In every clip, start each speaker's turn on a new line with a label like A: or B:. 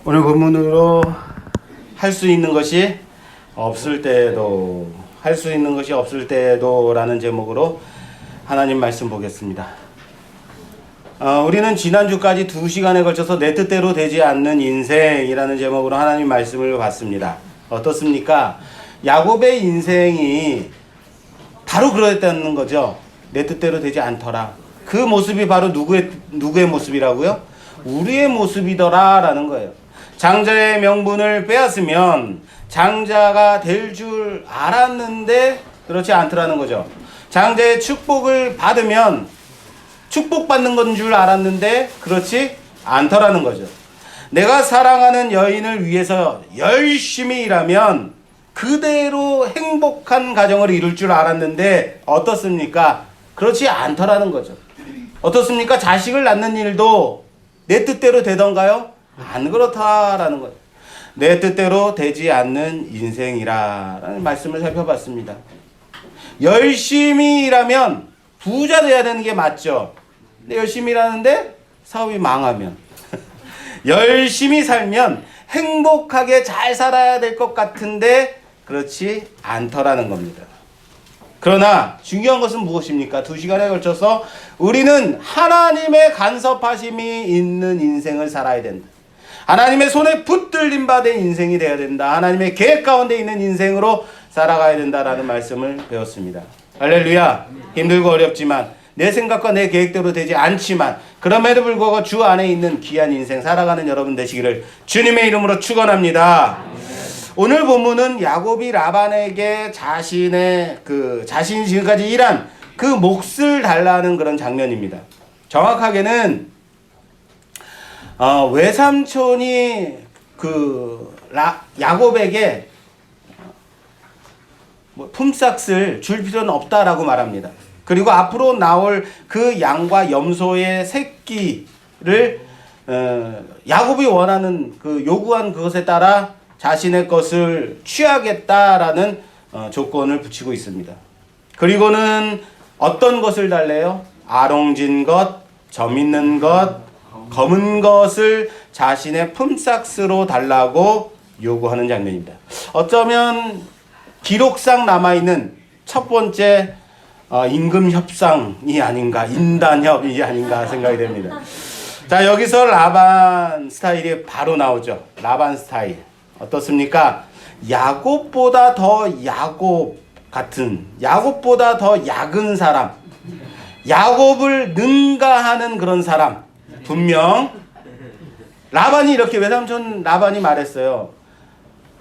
A: 오늘 본문으로 할 수 있는 것이 없을 때에도 할 수 있는 것이 없을 때에도 라는 제목으로 하나님 말씀 보겠습니다. 우리는 지난주까지 2시간에 걸쳐서 내 뜻대로 되지 않는 인생이라는 제목으로 하나님 말씀을 봤습니다. 어떻습니까? 야곱의 인생이 바로 그랬다는 거죠. 내 뜻대로 되지 않더라. 그 모습이 바로 누구의 모습이라고요? 우리의 모습이더라 라는 거예요. 장자의 명분을 빼앗으면 장자가 될 줄 알았는데 그렇지 않더라는 거죠. 장자의 축복을 받으면 축복받는 건 줄 알았는데 그렇지 않더라는 거죠. 내가 사랑하는 여인을 위해서 열심히 일하면 그대로 행복한 가정을 이룰 줄 알았는데 어떻습니까? 그렇지 않더라는 거죠. 어떻습니까? 자식을 낳는 일도 내 뜻대로 되던가요? 안 그렇다라는 거예요. 내 뜻대로 되지 않는 인생이라는 말씀을 살펴봤습니다. 열심히 일하면 부자 돼야 되는 게 맞죠. 근데 열심히 일하는데 사업이 망하면 열심히 살면 행복하게 잘 살아야 될 것 같은데 그렇지 않더라는 겁니다. 그러나 중요한 것은 무엇입니까? 2시간에 걸쳐서 우리는 하나님의 간섭하심이 있는 인생을 살아야 된다. 하나님의 손에 붙들림 받은 인생이 되어야 된다. 하나님의 계획 가운데 있는 인생으로 살아가야 된다라는 말씀을 배웠습니다. 할렐루야. 힘들고 어렵지만 내 생각과 내 계획대로 되지 않지만 그럼에도 불구하고 주 안에 있는 귀한 인생 살아가는 여러분 되시기를 주님의 이름으로 축원합니다. 오늘 본문은 야곱이 라반에게 자신이 지금까지 일한 그 몫을 달라는 그런 장면입니다. 정확하게는 외삼촌이 야곱에게 품삯을 줄 필요는 없다라고 말합니다. 그리고 앞으로 나올 그 양과 염소의 새끼를 야곱이 원하는 요구한 그것에 따라 자신의 것을 취하겠다라는 조건을 붙이고 있습니다. 그리고는 어떤 것을 달래요? 아롱진 것, 점 있는 것, 검은 것을 자신의 품삯으로 달라고 요구하는 장면입니다. 어쩌면 기록상 남아있는 첫 번째 임금 협상이 아닌가, 인단협이 아닌가 생각이 됩니다. 자, 여기서 라반 스타일이 바로 나오죠. 라반 스타일. 어떻습니까? 야곱보다 더 야곱보다 더 약은 사람, 야곱을 능가하는 그런 사람. 분명 라반이 이렇게 외삼촌 라반이 말했어요.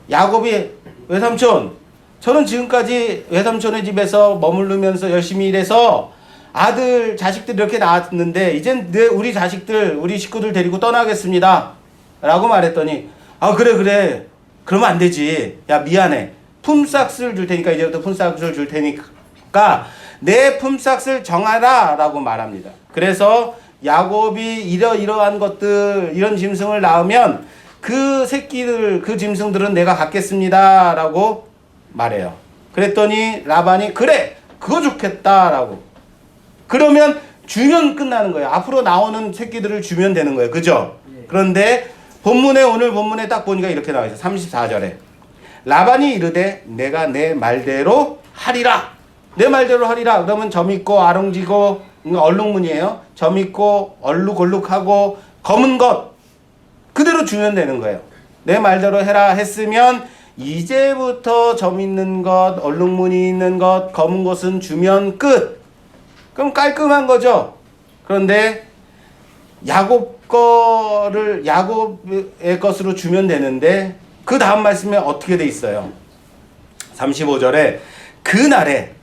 A: 야곱이 외삼촌, 저는 지금까지 외삼촌의 집에서 머무르면서 열심히 일해서 아들 자식들 이렇게 낳았는데 이젠 우리 자식들 우리 식구들 데리고 떠나겠습니다 라고 말했더니 그래 그러면 안 되지. 야, 미안해. 품삯을 줄 테니까 이제부터 품삯을 줄 테니까 내 품삯을 정하라 라고 말합니다. 그래서 야곱이 이러한 것들, 이런 짐승을 낳으면 그 새끼들, 그 짐승들은 내가 갖겠습니다 라고 말해요. 그랬더니 라반이 그래, 그거 좋겠다 라고. 그러면 주면 끝나는 거예요. 앞으로 나오는 새끼들을 주면 되는 거예요. 그죠? 그런데 오늘 본문에 딱 보니까 이렇게 나와 있어요. 34절에 라반이 이르되 내가 내 말대로 하리라. 내 말대로 하리라. 그러면 점 있고 아롱지고 얼룩무늬예요. 점 있고 얼룩얼룩하고 검은 것 그대로 주면 되는 거예요. 내 말대로 해라 했으면 이제부터 점 있는 것, 얼룩무늬 있는 것, 검은 것은 주면 끝. 그럼 깔끔한 거죠. 그런데 야곱의 것으로 주면 되는데 그 다음 말씀에 어떻게 돼 있어요? 35절에 그날에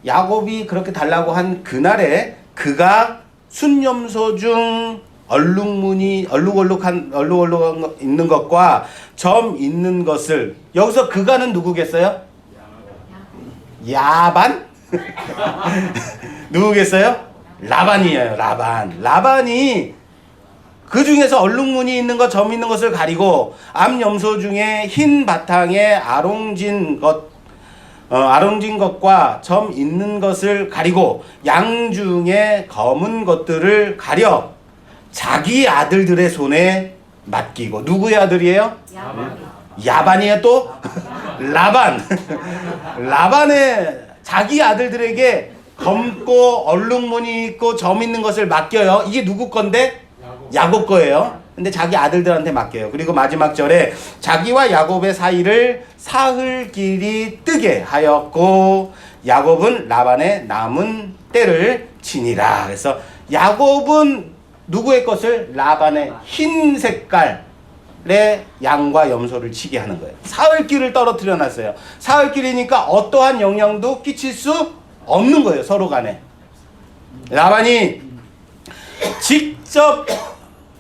A: 야곱이 그렇게 달라고 한 그날에 그가 순염소 중 얼룩얼룩한 거 있는 것과 점 있는 것을, 여기서 그가는 누구겠어요? 야반? 누구겠어요? 라반이에요. 라반이 그 중에서 얼룩무늬 있는 것, 점 있는 것을 가리고 암염소 중에 흰 바탕에 아롱진 것과 점 있는 것을 가리고 양 중에 검은 것들을 가려 자기 아들들의 손에 맡기고. 누구의 아들이에요?
B: 야곱이.
A: 야반이에요 또? 라반. 라반의 자기 아들들에게 검고 얼룩무늬 있고 점 있는 것을 맡겨요. 이게 누구 건데? 야곱 거예요. 근데 자기 아들들한테 맡겨요. 그리고 마지막 절에 자기와 야곱의 사이를 사흘길이 뜨게 하였고 야곱은 라반의 남은 때를 치니라. 그래서 야곱은 누구의 것을? 라반의 흰 색깔의 양과 염소를 치게 하는 거예요. 사흘길을 떨어뜨려 놨어요. 사흘길이니까 어떠한 영향도 끼칠 수 없는 거예요. 서로 간에. 라반이 직접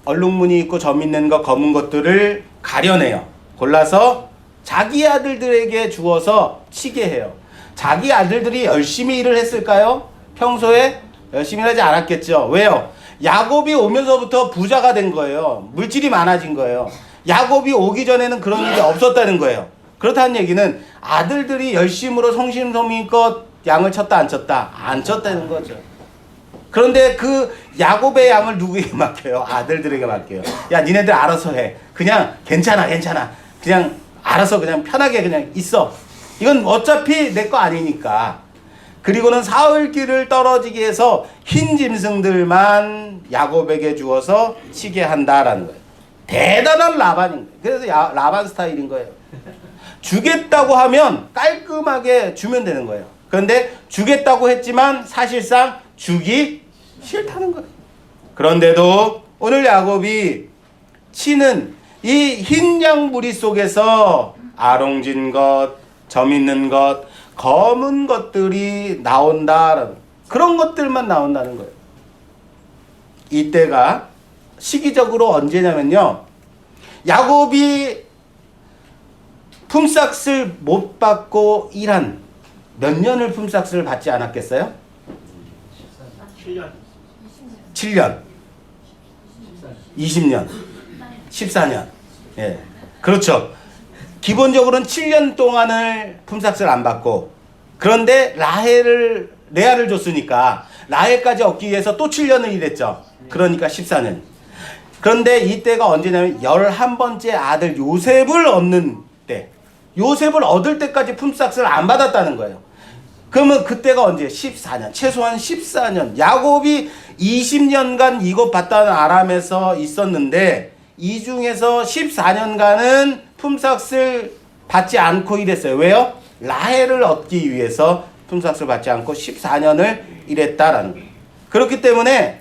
A: 얼룩무늬 있고 점 있는 것, 검은 것들을 가려내요. 골라서 자기 아들들에게 주어서 치게 해요. 자기 아들들이 열심히 일을 했을까요? 평소에 열심히 하지 않았겠죠. 왜요? 야곱이 오면서부터 부자가 된 거예요. 물질이 많아진 거예요. 야곱이 오기 전에는 그런 일이 없었다는 거예요. 그렇다는 얘기는 아들들이 열심으로 성심성의껏 양을 쳤다 안 쳤다? 안 쳤다는 거죠. 그런데 그 야곱의 양을 누구에게 맡겨요? 아들들에게 맡겨요. 야, 니네들 알아서 해. 그냥 괜찮아. 그냥 알아서 그냥 편하게 그냥 있어. 이건 어차피 내 거 아니니까. 그리고는 사흘길을 떨어지게 해서 흰 짐승들만 야곱에게 주어서 치게 한다라는 거예요. 대단한 라반인 거예요. 그래서 라반 스타일인 거예요. 주겠다고 하면 깔끔하게 주면 되는 거예요. 그런데 주겠다고 했지만 사실상 주기 싫다는 거예요. 그런데도 오늘 야곱이 치는 이 흰 양 무리 속에서 아롱진 것, 점 있는 것, 검은 것들이 나온다. 그런 것들만 나온다는 거예요. 이때가 시기적으로 언제냐면요. 야곱이 품삯을 못 받고 일한 몇 년을 품삯을 받지 않았겠어요? 7년, 20년, 14년. 예. 그렇죠. 기본적으로는 7년 동안을 품삯을 안 받고, 그런데 레아를 줬으니까 라헬까지 얻기 위해서 또 7년을 일했죠. 그러니까 14년. 그런데 이때가 언제냐면 11번째 아들 요셉을 얻는 때, 요셉을 얻을 때까지 품삯을 안 받았다는 거예요. 그러면 그때가 언제? 14년. 최소한 14년. 야곱이 20년간 이것 받다는 아람에서 있었는데 이 중에서 14년간은 품삯을 받지 않고 일했어요. 왜요? 라헬을 얻기 위해서 품삯을 받지 않고 14년을 일했다라는 거예요. 그렇기 때문에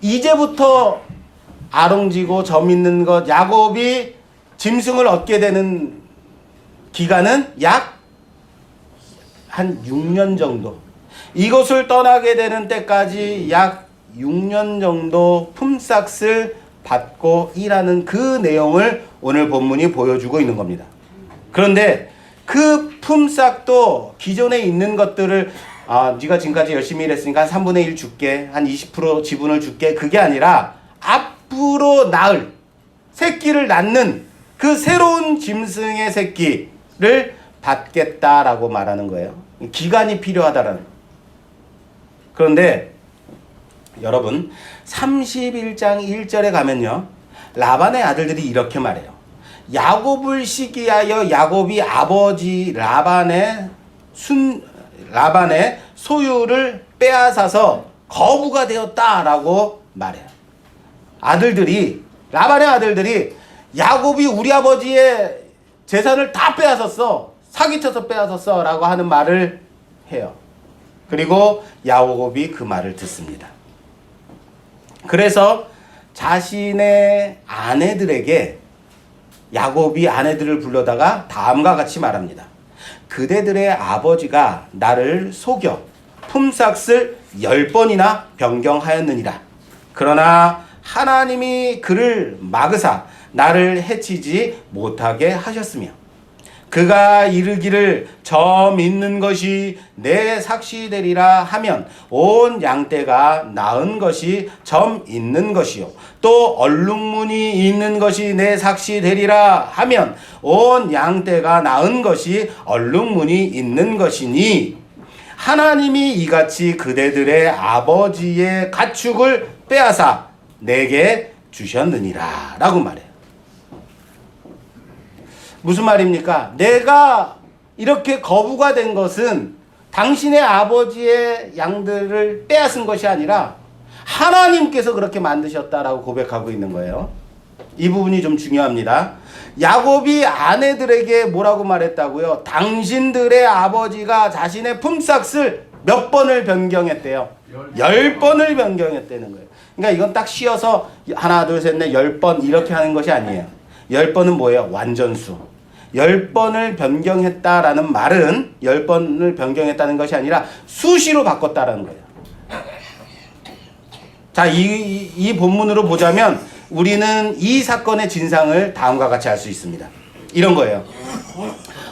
A: 이제부터 아롱지고 점 있는 것, 야곱이 짐승을 얻게 되는 기간은 약 한 6년 정도. 이곳을 떠나게 되는 때까지 약 6년 정도 품삯을 받고 일하는 그 내용을 오늘 본문이 보여주고 있는 겁니다. 그런데 그 품삯도 기존에 있는 것들을 네가 지금까지 열심히 일했으니까 한 3분의 1 줄게, 한 20% 지분을 줄게, 그게 아니라 앞으로 낳을, 새끼를 낳는 그 새로운 짐승의 새끼를 받겠다라고 말하는 거예요. 기간이 필요하다라는. 그런데 여러분 31장 1절에 가면요, 라반의 아들들이 이렇게 말해요. 야곱을 시기하여 야곱이 아버지 라반의 소유를 빼앗아서 거부가 되었다라고 말해요. 라반의 아들들이 야곱이 우리 아버지의 재산을 다 빼앗았어, 사기쳐서 빼앗았어 라고 하는 말을 해요. 그리고 야곱이 그 말을 듣습니다. 그래서 자신의 아내들에게, 야곱이 아내들을 불러다가 다음과 같이 말합니다. 그대들의 아버지가 나를 속여 품삯을 10번이나 변경하였느니라. 그러나 하나님이 그를 막으사 나를 해치지 못하게 하셨으며 그가 이르기를 점 있는 것이 내 삭시되리라 하면 온 양떼가 낳은 것이 점 있는 것이요 또 얼룩무늬 있는 것이 내 삭시되리라 하면 온 양떼가 낳은 것이 얼룩무늬 있는 것이니 하나님이 이같이 그대들의 아버지의 가축을 빼앗아 내게 주셨느니라 라고 말해요. 무슨 말입니까? 내가 이렇게 거부가 된 것은 당신의 아버지의 양들을 빼앗은 것이 아니라 하나님께서 그렇게 만드셨다라고 고백하고 있는 거예요. 이 부분이 좀 중요합니다. 야곱이 아내들에게 뭐라고 말했다고요? 당신들의 아버지가 자신의 품삯을 몇 번을 변경했대요? 10번을 변경했다는 거예요. 그러니까 이건 딱 씌어서 하나 둘 셋 넷 10번 이렇게 하는 것이 아니에요. 10번은 뭐예요? 완전수. 10번을 변경했다라는 말은 10번을 변경했다는 것이 아니라 수시로 바꿨다라는 거예요. 자, 이 본문으로 보자면 우리는 이 사건의 진상을 다음과 같이 알 수 있습니다. 이런 거예요.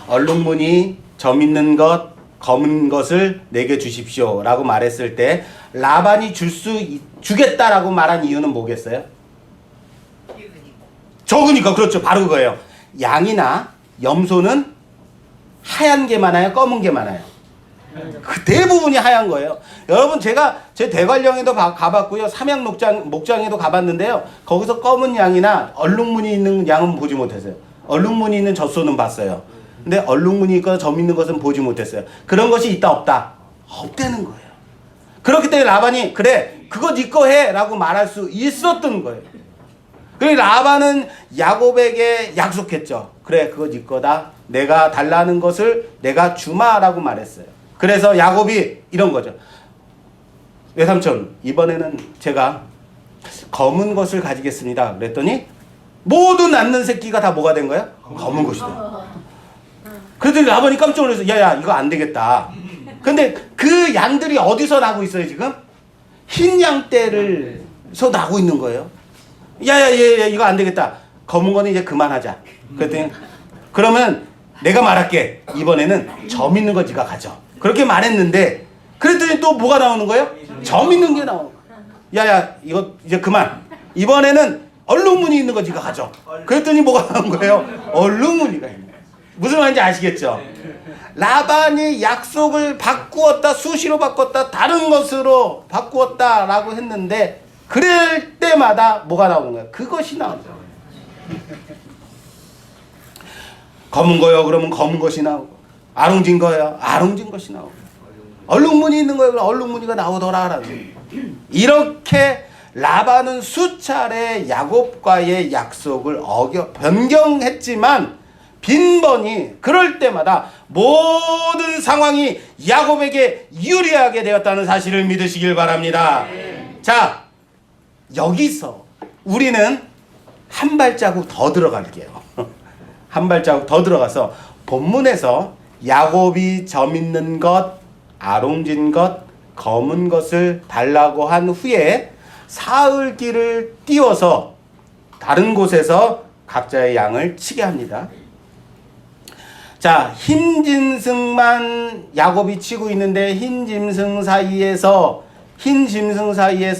A: 얼룩무늬, 점 있는 것, 검은 것을 내게 주십시오 라고 말했을 때 라반이 주겠다라고 말한 이유는 뭐겠어요? 적으니까. 그렇죠. 바로 그거예요. 양이나 염소는 하얀 게 많아요? 검은 게 많아요? 그 대부분이 하얀 거예요. 여러분, 제가 제 대관령에도 가봤고요. 삼양 목장에도 가봤는데요. 거기서 검은 양이나 얼룩무늬 있는 양은 보지 못했어요. 얼룩무늬 있는 젖소는 봤어요. 근데 얼룩무늬 있거나 점 있는 것은 보지 못했어요. 그런 것이 있다 없다? 없다는 거예요. 그렇기 때문에 라반이 그래 그거 네 거 해 라고 말할 수 있었던 거예요. 그래서 라반은 야곱에게 약속했죠. 그래 그거 네 거다. 내가 달라는 것을 내가 주마라고 말했어요. 그래서 야곱이 이런 거죠. 외삼촌, 이번에는 제가 검은 것을 가지겠습니다. 그랬더니 모두 낳는 새끼가 다 뭐가 된 거야? 검은 것이다. 그랬더니 라반이 깜짝 놀라서 야야 이거 안 되겠다. 근데 그 양들이 어디서 나고 있어요 지금? 흰 양떼를서 나고 있는 거예요. 야야 얘 이거 안 되겠다. 검은 거는 이제 그만하자. 그랬더니 그러면 내가 말할게. 이번에는 점 있는 거 네가 가져. 그렇게 말했는데 그랬더니 또 뭐가 나오는 거예요? 점 있는 게 나오는 거예요. 야야 이거 이제 그만. 이번에는 얼룩무늬 있는 거 네가 가져. 그랬더니 뭐가 나온 거예요? 얼룩무늬가 있는 거예요. 무슨 말인지 아시겠죠? 라반이 약속을 바꾸었다, 수시로 바꿨다, 다른 것으로 바꾸었다라고 했는데 그럴 때마다 뭐가 나오는 거예요? 그것이 나오죠. 검은 거요 그러면 검은 것이 나오고, 아롱진 거요 아롱진 것이 나오고, 얼룩무늬 있는 거요 그럼 얼룩무늬가 나오더라라는. 이렇게 라반은 수차례 야곱과의 약속을 변경했지만 빈번히 그럴 때마다 모든 상황이 야곱에게 유리하게 되었다는 사실을 믿으시길 바랍니다. 자, 여기서 우리는 한 발자국 더 들어갈게요. 한 발자국 더 들어가서 본문에서 야곱이 점 있는 것, 아롱진 것, 검은 것을 달라고 한 후에 사흘길을 띄워서 다른 곳에서 각자의 양을 치게 합니다. 자, 흰 짐승만 야곱이 치고 있는데 흰 짐승 사이에서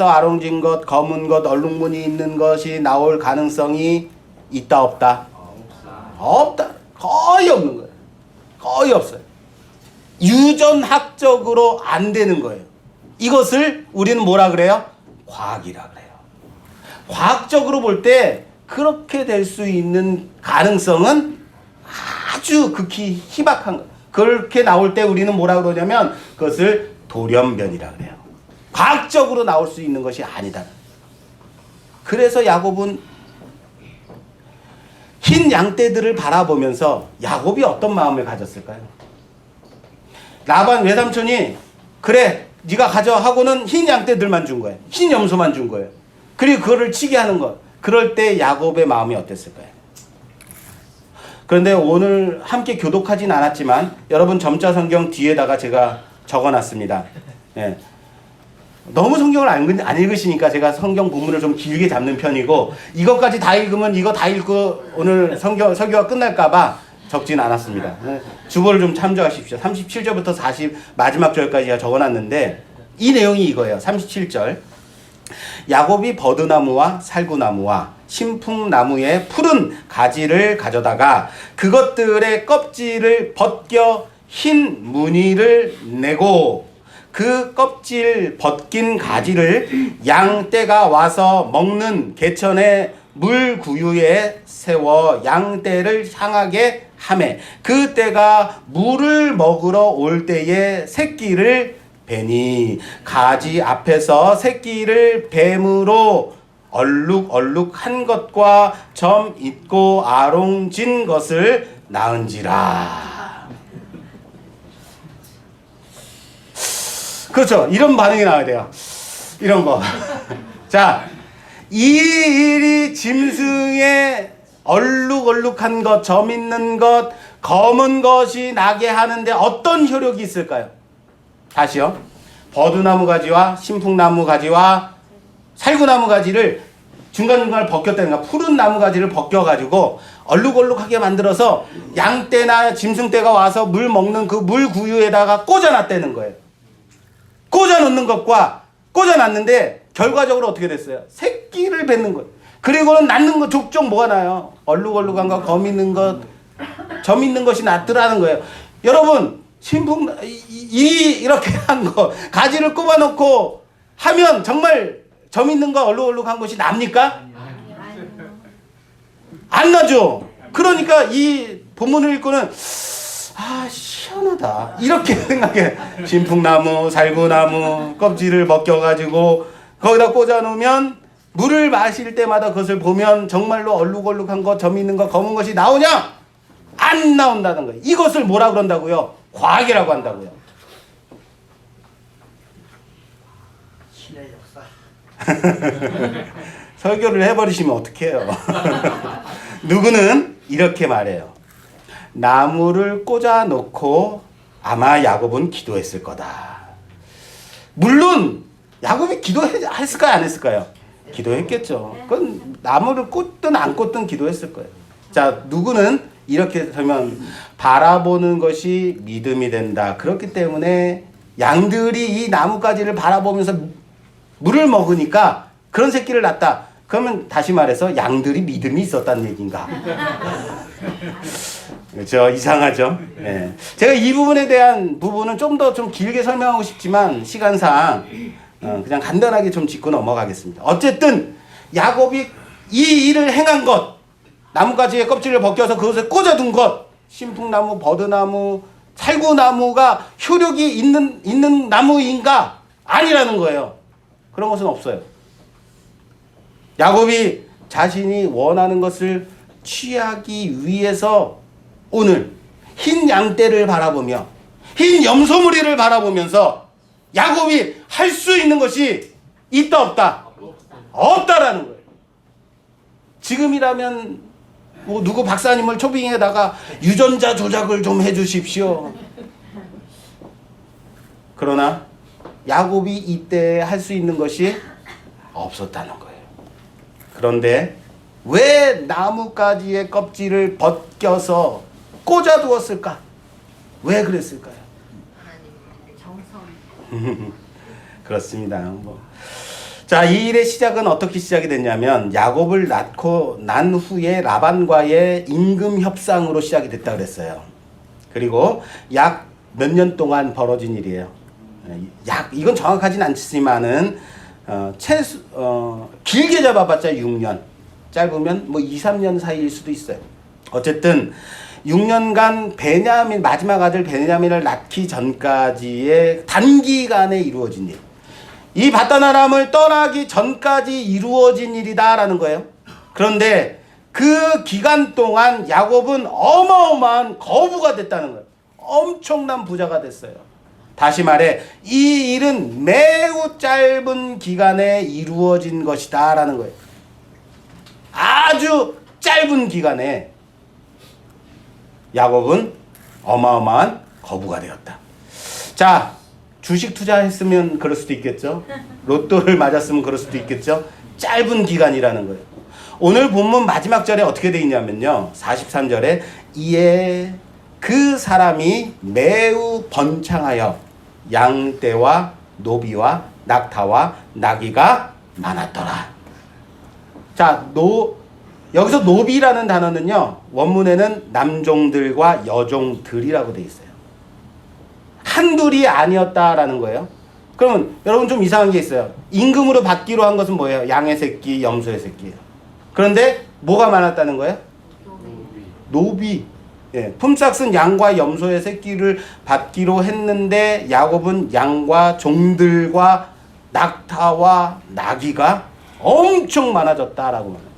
A: 아롱진 것, 검은 것, 얼룩무늬 있는 것이 나올 가능성이 있다 없다? 없다. 거의 없는 거예요. 거의 없어요. 유전학적으로 안 되는 거예요. 이것을 우리는 뭐라 그래요? 과학이라 그래요. 과학적으로 볼 때 그렇게 될 수 있는 가능성은 아주 극히 희박한 거예요. 그렇게 나올 때 우리는 뭐라 그러냐면 그것을 돌연변이라 그래요. 과학적으로 나올 수 있는 것이 아니다. 그래서 야곱은 흰 양떼들을 바라보면서 야곱이 어떤 마음을 가졌을까요? 라반 외삼촌이 그래 네가 가져 하고는 흰 양떼들만 준 거예요. 흰 염소만 준 거예요. 그리고 그거를 치게 하는 것. 그럴 때 야곱의 마음이 어땠을까요? 그런데 오늘 함께 교독하진 않았지만 여러분 점자 성경 뒤에다가 제가 적어놨습니다. 예. 너무 성경을 안 읽으시니까 제가 성경 본문을 좀 길게 잡는 편이고 이것까지 다 읽으면 이거 다 읽고 오늘 설교가 끝날까봐 적진 않았습니다. 주보를 좀 참조하십시오. 37절부터 40 마지막 절까지 제가 적어놨는데 이 내용이 이거예요. 37절 야곱이 버드나무와 살구나무와 신풍나무의 푸른 가지를 가져다가 그것들의 껍질을 벗겨 흰 무늬를 내고 그 껍질 벗긴 가지를 양떼가 와서 먹는 개천에 물 구유에 세워 양떼를 향하게 하매 그 떼가 물을 먹으러 올 때에 새끼를 베니 가지 앞에서 새끼를 뱀으로 얼룩얼룩한 것과 점 있고 아롱진 것을 낳은지라. 그렇죠. 이런 반응이 나와야 돼요. 이런 거. 자, 이 일이 짐승의 얼룩얼룩한 것, 점 있는 것, 검은 것이 나게 하는데 어떤 효력이 있을까요? 다시요. 버드나무 가지와 신풍나무 가지와 살구나무 가지를 중간중간 벗겼다든가 푸른 나무 가지를 벗겨가지고 얼룩얼룩하게 만들어서 양떼나 짐승떼가 와서 물 먹는 그 물 구유에다가 꽂아놨다는 거예요. 꽂아놓는 것과 꽂아놨는데 결과적으로 어떻게 됐어요? 새끼를 뱉는 거예요. 그리고는 낳는 거 족족 뭐가 나요? 얼룩얼룩한 거, 검 있는 것, 점 있는 것이 낫더라는 거예요. 여러분, 신풍 이렇게 한 거 가지를 꼽아놓고 하면 정말 점 있는 거, 얼룩얼룩한 것이 납니까? 안 나죠. 그러니까 이 본문을 읽고는 시원하다 이렇게 생각해. 신풍나무, 살구나무 껍질을 벗겨가지고 거기다 꽂아놓으면 물을 마실 때마다 그것을 보면 정말로 얼룩얼룩한 것, 점 있는 것, 검은 것이 나오냐? 안 나온다는 거예요. 이것을 뭐라 그런다고요? 과학이라고 한다고요.
B: 신의 역사.
A: 설교를 해버리시면 어떡해요. 누구는 이렇게 말해요. 나무를 꽂아놓고 아마 야곱은 기도했을 거다. 물론 야곱이 기도했을까요? 안 했을까요? 기도했겠죠. 그건 나무를 꽂든 안 꽂든 기도했을 거예요. 자, 누구는 이렇게 설명, 바라보는 것이 믿음이 된다. 그렇기 때문에 양들이 이 나뭇가지를 바라보면서 물을 먹으니까 그런 새끼를 낳았다. 그러면 다시 말해서 양들이 믿음이 있었다는 얘기인가? 그렇죠. 이상하죠. 네. 제가 이 부분에 대한 부분은 좀 더 좀 길게 설명하고 싶지만 시간상 그냥 간단하게 좀 짚고 넘어가겠습니다. 어쨌든 야곱이 이 일을 행한 것, 나뭇가지의 껍질을 벗겨서 그것에 꽂아둔 것, 신풍나무, 버드나무, 살구나무가 효력이 있는 나무인가? 아니라는 거예요. 그런 것은 없어요. 야곱이 자신이 원하는 것을 취하기 위해서 오늘 흰 양떼를 바라보며 흰 염소무리를 바라보면서 야곱이 할 수 있는 것이 있다 없다? 없다라는 거예요. 지금이라면 뭐 누구 박사님을 초빙에다가 유전자 조작을 좀 해주십시오. 그러나 야곱이 이때 할 수 있는 것이 없었다는 거예요. 그런데 왜 나뭇가지의 껍질을 벗겨서 꽂아두었을까? 왜 그랬을까요?
C: 정성.
A: 그렇습니다. 자, 이 일의 시작은 어떻게 시작이 됐냐면 야곱을 낳고 난 후에 라반과의 임금 협상으로 시작이 됐다 그랬어요. 그리고 약 몇 년 동안 벌어진 일이에요. 이건 정확하진 않지만은 길게 잡아봤자 6년, 짧으면 뭐 2, 3년 사이일 수도 있어요. 어쨌든 6년간 베냐민, 마지막 아들 베냐민을 낳기 전까지의 단기간에 이루어진 일, 이 바다나람을 떠나기 전까지 이루어진 일이다라는 거예요. 그런데 그 기간 동안 야곱은 어마어마한 거부가 됐다는 거예요. 엄청난 부자가 됐어요. 다시 말해 이 일은 매우 짧은 기간에 이루어진 것이다 라는 거예요. 아주 짧은 기간에 야곱은 어마어마한 거부가 되었다. 자, 주식 투자했으면 그럴 수도 있겠죠. 로또를 맞았으면 그럴 수도 있겠죠. 짧은 기간이라는 거예요. 오늘 본문 마지막 절에 어떻게 되어 있냐면요, 43절에 이에 그 사람이 매우 번창하여 양떼와 노비와 낙타와 나귀가 많았더라. 자, 여기서 노비라는 단어는요, 원문에는 남종들과 여종들이라고 되어 있어요. 한둘이 아니었다라는 거예요. 그러면 여러분 좀 이상한 게 있어요. 임금으로 받기로 한 것은 뭐예요? 양의 새끼, 염소의 새끼예요. 그런데 뭐가 많았다는 거예요? 노비. 예, 품삯은 양과 염소의 새끼를 받기로 했는데 야곱은 양과 종들과 낙타와 나귀가 엄청 많아졌다라고 말해요.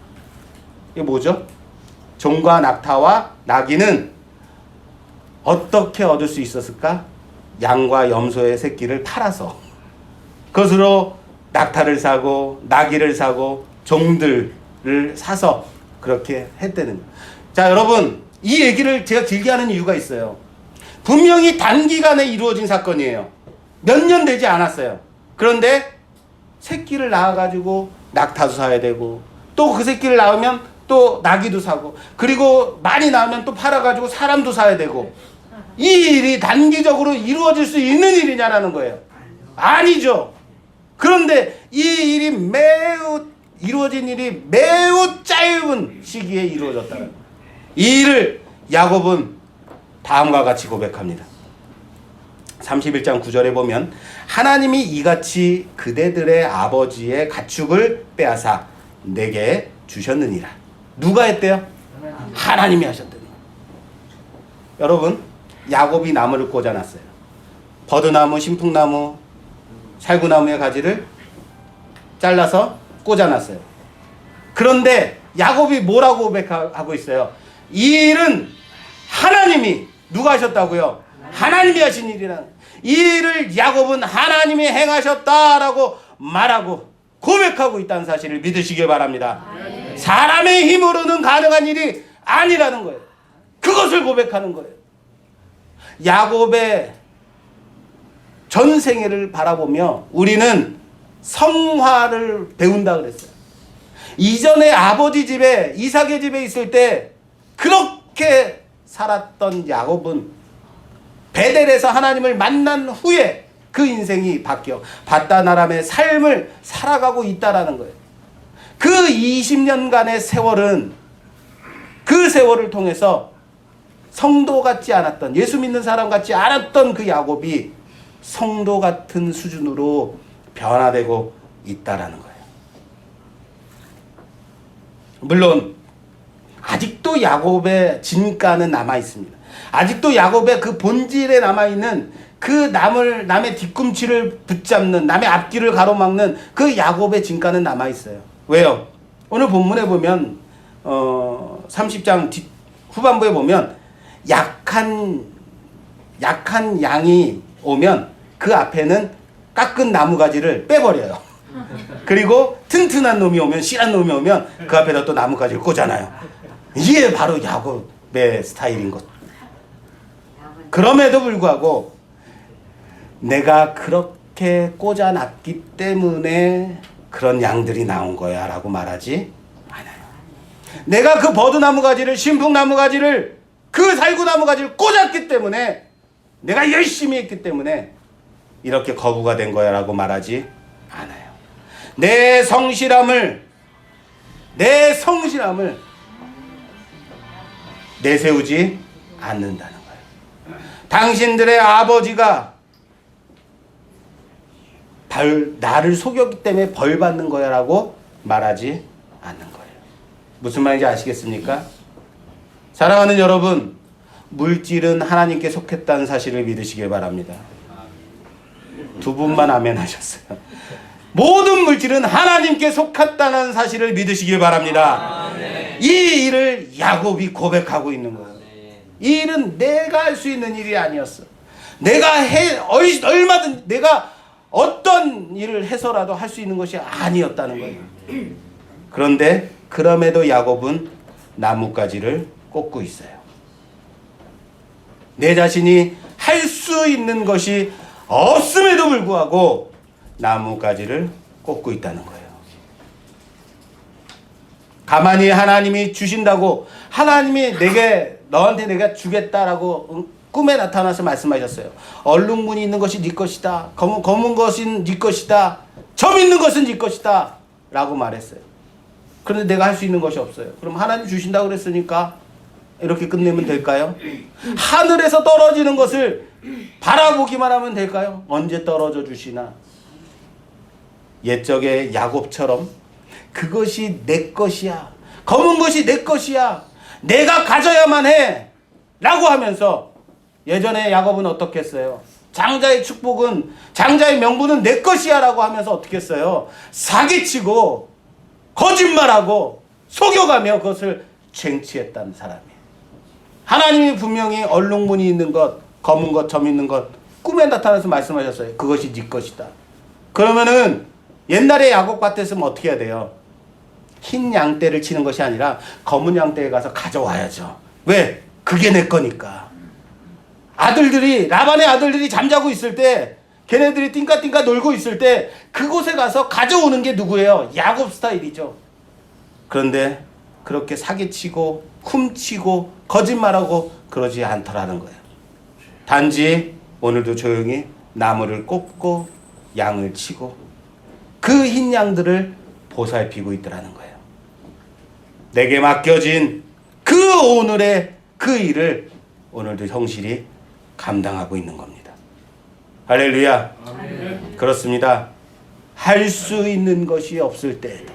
A: 이게 뭐죠? 종과 낙타와 나귀는 어떻게 얻을 수 있었을까? 양과 염소의 새끼를 팔아서 그것으로 낙타를 사고 나귀를 사고 종들을 사서 그렇게 했다는 거예요. 자, 여러분, 이 얘기를 제가 길게 하는 이유가 있어요. 분명히 단기간에 이루어진 사건이에요. 몇 년 되지 않았어요. 그런데 새끼를 낳아가지고 낙타도 사야 되고 또 그 새끼를 낳으면 또 나귀도 사고 그리고 많이 낳으면 또 팔아가지고 사람도 사야 되고 이 일이 단기적으로 이루어질 수 있는 일이냐라는 거예요. 아니죠. 그런데 이 일이 이루어진 일이 매우 짧은 시기에 이루어졌다는 거예요. 이 일을 야곱은 다음과 같이 고백합니다. 31장 9절에 보면 하나님이 이같이 그대들의 아버지의 가축을 빼앗아 내게 주셨느니라. 누가 했대요? 하나님이 하셨더니. 여러분, 야곱이 나무를 꽂아놨어요. 버드나무, 신풍나무, 살구나무의 가지를 잘라서 꽂아놨어요. 그런데 야곱이 뭐라고 고백하고 있어요? 이 일은 하나님이 누가 하셨다고요? 하나님이 하신 일이라는, 이 일을 야곱은 하나님이 행하셨다라고 말하고 고백하고 있다는 사실을 믿으시기 바랍니다. 사람의 힘으로는 가능한 일이 아니라는 거예요. 그것을 고백하는 거예요. 야곱의 전생애를 바라보며 우리는 성화를 배운다 그랬어요. 이전에 아버지 집에 이삭의 집에 있을 때 그렇게 살았던 야곱은 베델에서 하나님을 만난 후에 그 인생이 바뀌어 바다나람의 삶을 살아가고 있다라는 거예요. 그 20년간의 세월은 그 세월을 통해서 성도 같지 않았던, 예수 믿는 사람 같지 않았던 그 야곱이 성도 같은 수준으로 변화되고 있다라는 거예요. 물론 아직도 야곱의 진가는 남아 있습니다. 아직도 야곱의 그 본질에 남아 있는 그 남의 뒤꿈치를 붙잡는, 남의 앞길을 가로막는 그 야곱의 진가는 남아 있어요. 왜요? 오늘 본문에 보면 30장 후반부에 보면 약한 양이 오면 그 앞에는 깎은 나무가지를 빼버려요. 그리고 튼튼한 놈이 오면, 씨란 놈이 오면 그 앞에다 또 나무가지를 꽂아놔요. 이게 바로 야곱의 스타일인 것. 그럼에도 불구하고 내가 그렇게 꽂아놨기 때문에 그런 양들이 나온 거야 라고 말하지 않아요. 내가 그 버드나무 가지를, 신풍나무 가지를, 그 살구나무 가지를 꽂았기 때문에, 내가 열심히 했기 때문에 이렇게 거부가 된 거야 라고 말하지 않아요. 내 성실함을 내세우지 않는다는 거예요. 당신들의 아버지가 나를 속였기 때문에 벌 받는 거야 라고 말하지 않는 거예요. 무슨 말인지 아시겠습니까? 사랑하는 여러분, 물질은 하나님께 속했다는 사실을 믿으시길 바랍니다. 두 분만 아멘 하셨어요. 모든 물질은 하나님께 속았다는 사실을 믿으시길 바랍니다. 이 일을 야곱이 고백하고 있는 거예요. 이 일은 내가 할 수 있는 일이 아니었어. 얼마든 내가 어떤 일을 해서라도 할 수 있는 것이 아니었다는 거예요. 그런데 그럼에도 야곱은 나뭇가지를 꽂고 있어요. 내 자신이 할 수 있는 것이 없음에도 불구하고 나뭇가지를 꽂고 있다는 거예요. 가만히 하나님이 주신다고, 하나님이 너한테 내가 주겠다라고 꿈에 나타나서 말씀하셨어요. 얼룩무늬 있는 것이 네 것이다. 검은 것은 네 것이다. 점 있는 것은 네 것이다. 라고 말했어요. 그런데 내가 할 수 있는 것이 없어요. 그럼 하나님 주신다고 그랬으니까 이렇게 끝내면 될까요? 하늘에서 떨어지는 것을 바라보기만 하면 될까요? 언제 떨어져 주시나? 옛적의 야곱처럼 그것이 내 것이야, 검은 것이 내 것이야. 내가 가져야만 해. 라고 하면서 예전에 야곱은 어떻게 했어요? 장자의 축복은, 장자의 명분은 내 것이야 라고 하면서 어떻게 했어요? 사기치고 거짓말하고 속여가며 그것을 쟁취했다는 사람이에요. 하나님이 분명히 얼룩무늬 있는 것, 검은 것, 점 있는 것 꿈에 나타나서 말씀하셨어요. 그것이 네 것이다. 그러면은 옛날에 야곱 같았으면 어떻게 해야 돼요? 흰 양떼를 치는 것이 아니라 검은 양떼에 가서 가져와야죠. 왜? 그게 내 거니까. 아들들이, 라반의 아들들이 잠자고 있을 때, 걔네들이 띵까띵까 놀고 있을 때 그곳에 가서 가져오는 게 누구예요? 야곱 스타일이죠. 그런데 그렇게 사기치고 훔치고 거짓말하고 그러지 않더라는 거예요. 단지 오늘도 조용히 나무를 꽂고 양을 치고 그 흰 양들을 보살피고 있더라는 거예요. 내게 맡겨진 그 오늘의 그 일을 오늘도 성실히 감당하고 있는 겁니다. 할렐루야. 아멘. 그렇습니다. 할 수 있는 것이 없을 때에도,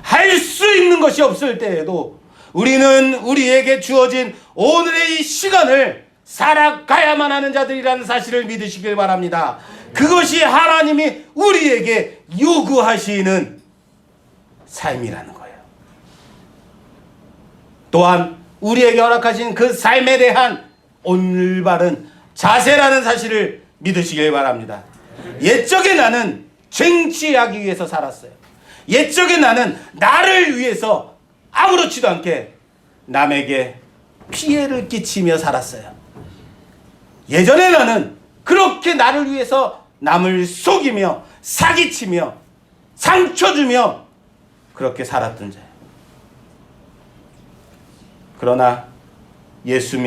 A: 할 수 있는 것이 없을 때에도 우리는 우리에게 주어진 오늘의 이 시간을 살아가야만 하는 자들이라는 사실을 믿으시길 바랍니다. 그것이 하나님이 우리에게 요구하시는 삶이라는 거예요. 또한 우리에게 허락하신 그 삶에 대한 올바른 자세라는 사실을 믿으시길 바랍니다. 옛적에 나는 쟁취하기 위해서 살았어요. 옛적에 나는 나를 위해서 아무렇지도 않게 남에게 피해를 끼치며 살았어요. 예전에 나는 그렇게 나를 위해서 남을 속이며 사기치며 상처 주며 그렇게 살았던 자예요. 그러나 예수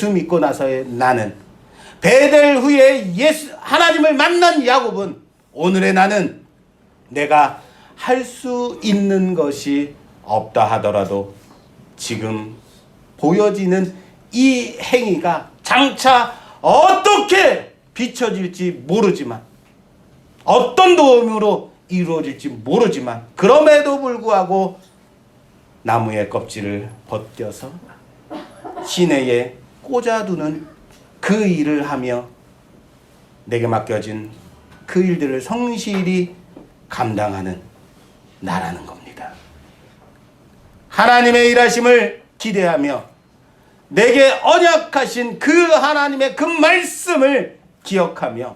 A: 믿고 나서의 나는, 베델 후에 하나님을 만난 야곱은 오늘의 나는 내가 할 수 있는 것이 없다 하더라도 지금 보여지는 이 행위가 장차 어떻게 비춰질지 모르지만, 어떤 도움으로 이루어질지 모르지만, 그럼에도 불구하고 나무의 껍질을 벗겨서 시내에 꽂아두는 그 일을 하며 내게 맡겨진 그 일들을 성실히 감당하는 나라는 겁니다. 하나님의 일하심을 기대하며 내게 언약하신 그 하나님의 그 말씀을 기억하며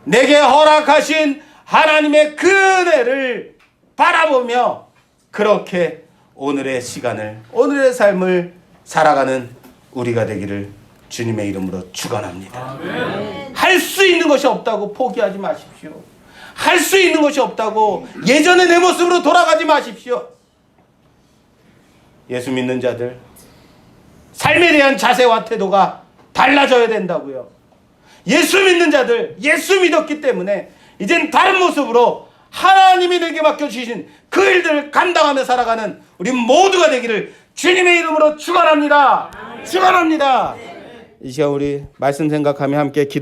A: 내게 허락하신 하나님의 그 은혜를 바라보며 그렇게 오늘의 시간을, 오늘의 삶을 살아가는 우리가 되기를 주님의 이름으로 축원합니다. 할 수 있는 것이 없다고 포기하지 마십시오. 할 수 있는 것이 없다고 예전의 내 모습으로 돌아가지 마십시오. 예수 믿는 자들, 삶에 대한 자세와 태도가 달라져야 된다고요. 예수 믿는 자들, 예수 믿었기 때문에 이젠 다른 모습으로 하나님이 내게 맡겨주신 그 일들을 감당하며 살아가는 우리 모두가 되기를 주님의 이름으로 축원합니다. 축원합니다. 이 시간 우리 말씀 생각하며 함께 기도